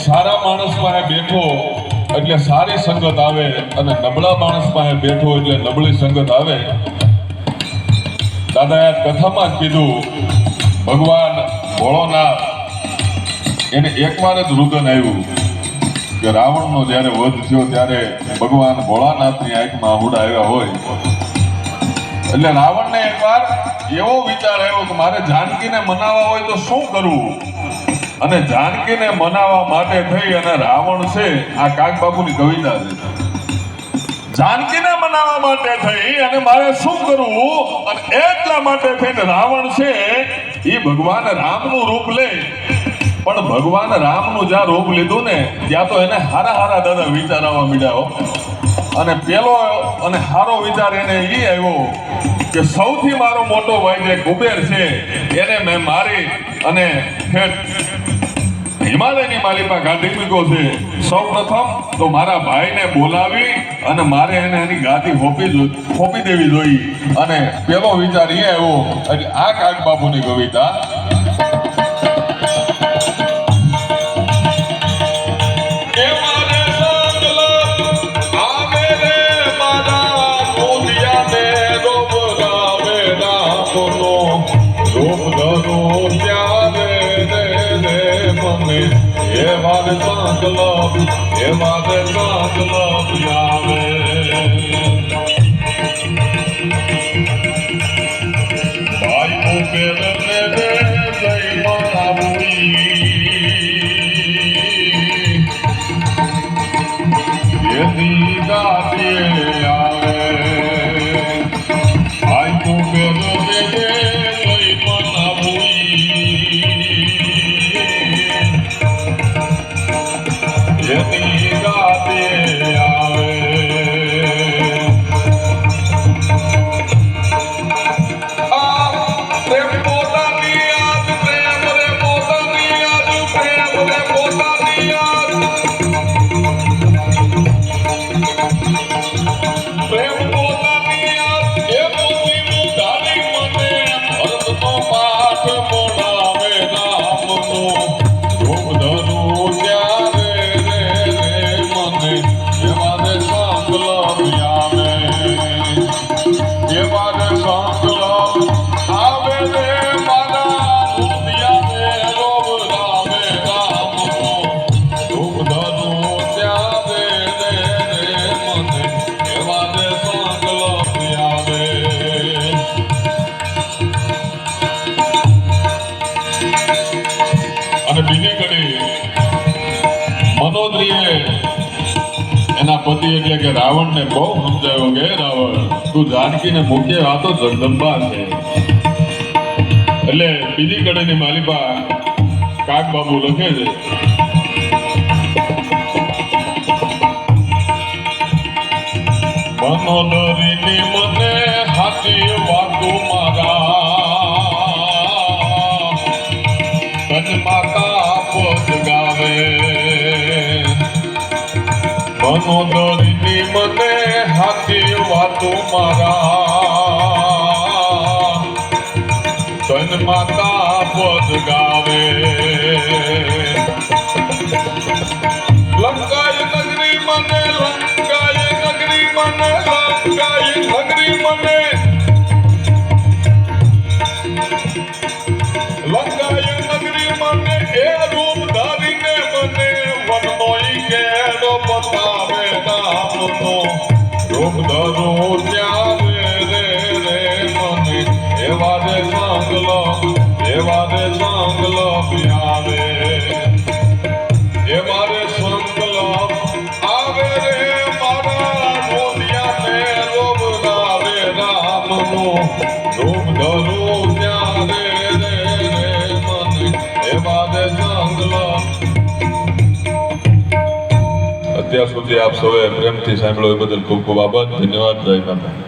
સારા માણસ પાસે બેઠો એટલે સારી સંગત આવે અને નબળા માણસ પાસે બેઠો એટલે નબળી સંગત આવે. દાદાએ કથામાં જ કીધું, ભગવાન ભોળોનાથ એને એકવાર જ રુદન આવ્યું કે રાવણનો જ્યારે વધ થયો ત્યારે ભગવાન ભોળાનાથની આંખમાં આહુડા આવ્યા હોય. એટલે રાવણને એકવાર એવો વિચાર આવ્યો કે મારે જાનકીને મનાવવા હોય તો શું કરવું, અને જાનકીને મનાવવા માટે થઈ અને રાવણ છે, આ કાગબાપુની કવિતા છે, જાનકીને મનાવવા માટે થઈ અને મારે શું કરવું, અને એટલા માટે થઈને રાવણ છે એ ભગવાન રામનું રૂપ લે. પણ ભગવાન રામનું જ્યાં રૂપ લીધું ને ત્યાં તો એને હારા હારા દાદા વિચાર આવવા માંડ્યા. અને પેલો અને હારો વિચાર એને એ આવ્યો કે સૌથી મારો મોટો ભાઈ જે કુબેર છે એને મેં મારી અને હિમાલયની માલિપા ગાદી મૂક્યો છે. સૌ પ્રથમ તો મારા ભાઈને બોલાવી અને મારે એને એની ગાદી સોંપી દેવી જોઈએ. અને પેલો વિચાર એ આવ્યો. એટલે આ કાગબાપુની કવિતા. મંદોદરીએ એના પતિ એટલે કે રાવણને બહુ સમજાવ્યો કે રાવણ તું જાનકીને મૂકે, આ તો જગદંબા છે. એટલે બીજી કડીની માલિપા કાગબાપુ લખે છે, મંદોદરીની મને હાથી વાતો મારા માતા પદ ગાવે. મંદોદરીની મને હાથી વાતો મારા તન માતા પદ ગાવે. લંકાય નગરી મને, લંકાય નગરી મને, લંકાય નગરી મને, લંકાય નગરી મને એ રૂપ ધારીને મને વનનો કેડો બતાવે. નામનો રૂપ ધરો ત્યારે રે રે મને એવા રે સાંગલો, એવા રે સાંગલો આવે, એવા રે સાંગલો આવે રે મારા મોઢિયાને રૂપ ગાવે. રામનો રૂપ ધરો ત્યારે રે રે મને એવા રે સાંગલો. અત્યાર સુધી આપ સૌએ પ્રેમથી સાંભળ્યો એ બદલ ખૂબ ખૂબ આભાર. ધન્યવાદ. જય માતા.